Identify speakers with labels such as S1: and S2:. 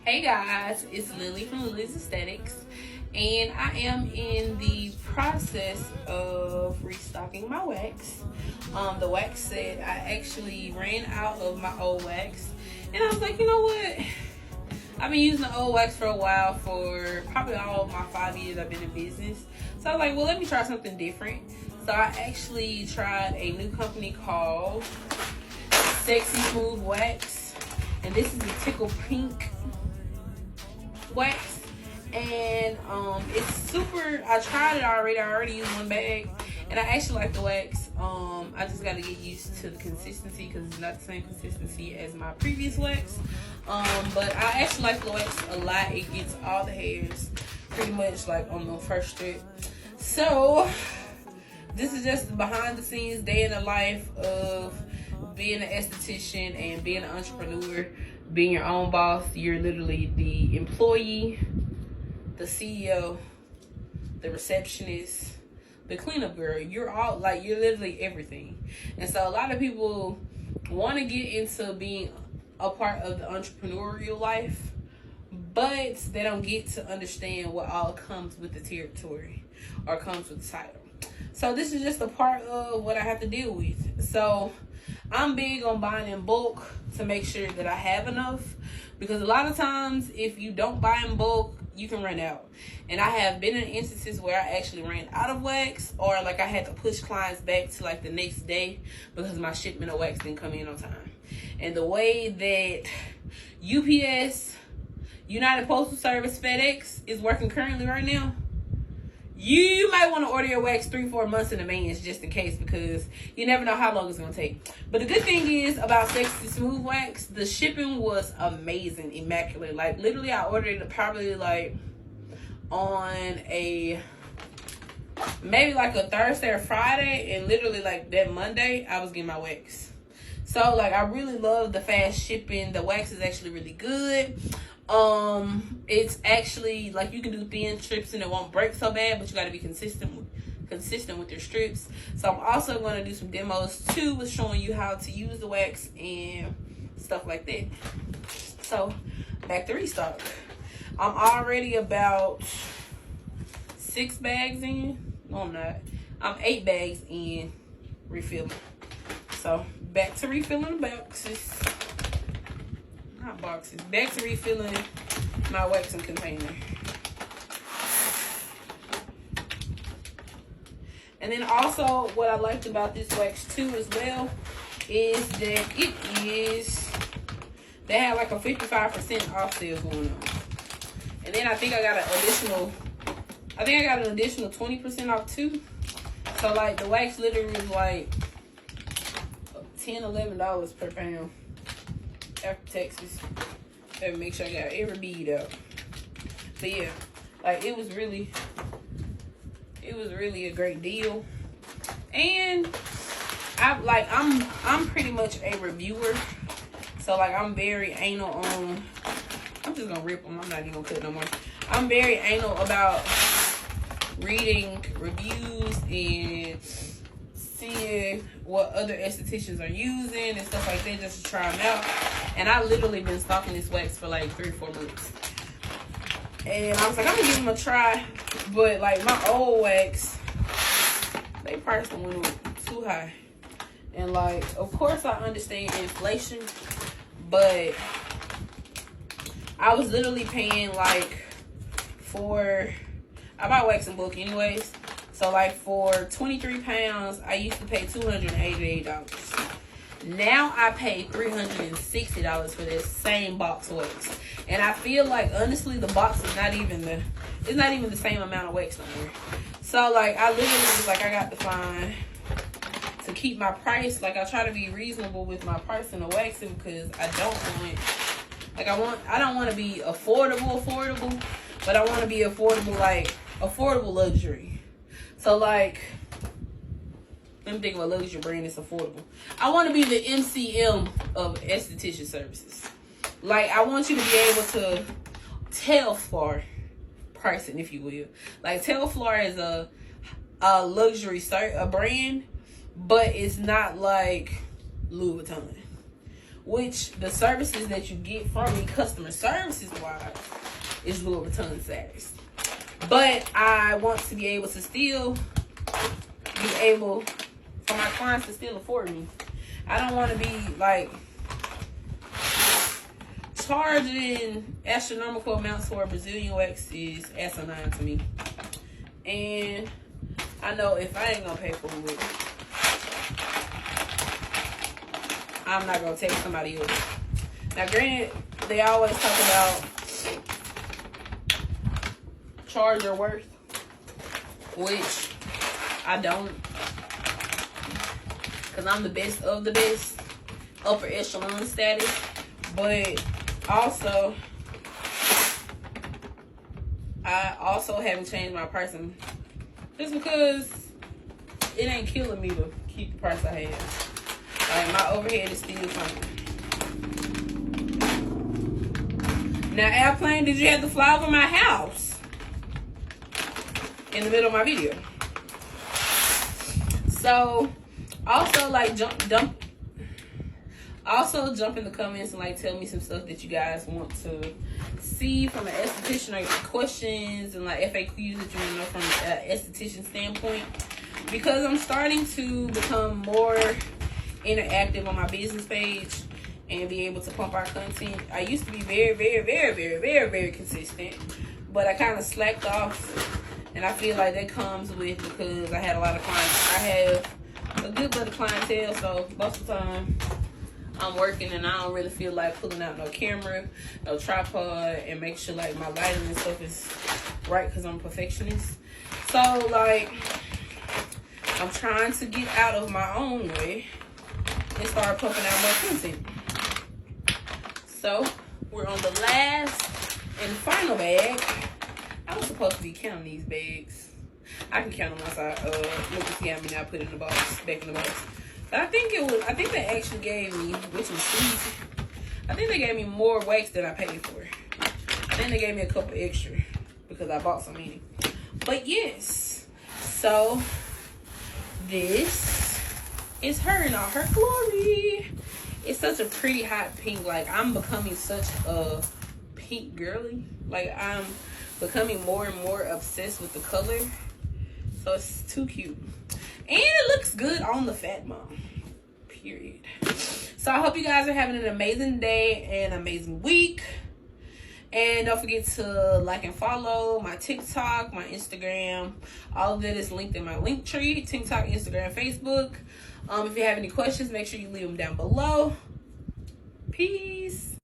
S1: Hey guys, it's Lily from Lily's Aesthetics, and I am in the process of restocking my wax. The wax set, I actually ran out of my old wax, and I was like, you know what? I've been using the old wax for a while, for probably all of my 5 years I've been in business. So I was like, well, let me try something different. So I actually tried a new company called Sexy Smooth Wax, and this is the Tickled Pink wax, and it's super. I tried it already. I already used one bag, and I actually like the wax. I just got to get used to the consistency because it's not the same consistency as my previous wax. But I actually like the wax a lot. It gets all the hairs pretty much like on the first strip. So this is just the behind the scenes day in the life of being an esthetician and being an entrepreneur, being your own boss. You're literally the employee, the CEO, the receptionist, the cleanup girl. You're all like, you're literally everything. And so a lot of people want to get into being a part of the entrepreneurial life, but they don't get to understand what all comes with the territory or comes with the title. So this is just a part of what I have to deal with. So I'm big on buying in bulk to make sure that I have enough, because a lot of times if you don't buy in bulk, you can run out. And I have been in instances where I actually ran out of wax, or like I had to push clients back to like the next day because my shipment of wax didn't come in on time. And the way that UPS, United Postal Service, FedEx is working currently right now, you might want to order your wax 3-4 months in advance just in case, because you never know how long it's going to take. But the good thing is about Sexy Smooth Wax, the shipping was amazing, immaculate. Like literally I ordered it probably like on a maybe like a Thursday or Friday, and literally like that Monday I was getting my wax. So like I really love the fast shipping. The wax is actually really good. It's actually like you can do thin strips and it won't break so bad, but you got to be consistent with your strips. So I'm also going to do some demos too with showing you how to use the wax and stuff like that. So back to restock. I'm already about 6 bags in. No, I'm not. I'm 8 bags in refilling. So back to refilling the boxes. Not boxes. Back to refilling my waxing container. And then also what I liked about this wax too as well is that they have like a 55% off sale going on. And then I think I got an additional 20% off too. So like the wax literally is like $10-11 per pound after taxes. Gotta make sure I got every bead out. But yeah, like it was really a great deal. And I'm pretty much a reviewer, so like I'm very anal on, I'm just gonna rip them, I'm not even gonna cut no more. I'm very anal about reading reviews and seeing what other estheticians are using and stuff like that, just to try them out. And I literally been stocking this wax for like 3 or 4 months, and I was like, I'm gonna give them a try. But like my old wax, they price went too high. And like, of course I understand inflation, but I was literally paying like I buy wax in bulk anyways. So like for 23 pounds, I used to pay $288. Now I pay $360 for this same box of wax. And I feel like honestly the box is not even the same amount of wax no more. So like I literally was like, I got to find to keep my price. Like I try to be reasonable with my price in the waxing, because I don't want to be affordable, but I want to be affordable, like affordable luxury. So like, let me think of a luxury brand that's affordable. I want to be the MCM of esthetician services. Like I want you to be able to tell for pricing, if you will. Like Telflor is a luxury brand, but it's not like Louis Vuitton. which the services that you get from me, customer services wise, is Louis Vuitton status. But I want to be able to still be able for my clients to still afford me. I don't want to be like charging astronomical amounts for a Brazilian wax is asinine to me. And I know if I ain't gonna pay for it, I'm not gonna take somebody else. Now granted, they always talk about charge your worth, which I don't, because I'm the best of the best, upper echelon status. But also, I also haven't changed my pricing just because it ain't killing me to keep the price I have. Like, my overhead is still fine. Now, Airplane, did you have to fly over my house in the middle of my video? So, also, like, jump in the comments and like tell me some stuff that you guys want to see from an esthetician, or questions and like FAQs that you want to know from an esthetician standpoint, because I'm starting to become more interactive on my business page and be able to pump out content. I used to be very consistent, but I kind of slacked off, and I feel like that comes with because I had a lot of clients. I have a good bit of clientele, so most of the time I'm working and I don't really feel like pulling out no camera, no tripod, and make sure like my lighting and stuff is right because I'm a perfectionist. So like, I'm trying to get out of my own way and start pumping out more content. So we're on the last and final bag. I was supposed to be counting these bags. I can count them once I look at the now put it in the box, back in the box. But I think they actually gave me, which was sweet, I think they gave me more wax than I paid for. I think they gave me a couple extra because I bought so many. But yes, so this is her in all her glory. It's such a pretty hot pink. Like, I'm becoming such a pink girly. Like, I'm becoming more and more obsessed with the color. So it's too cute. And it looks good on the fat mom. Period. So I hope you guys are having an amazing day and amazing week. And don't forget to like and follow my TikTok, my Instagram. All of that is linked in my link tree. TikTok, Instagram, Facebook. If you have any questions, make sure you leave them down below. Peace.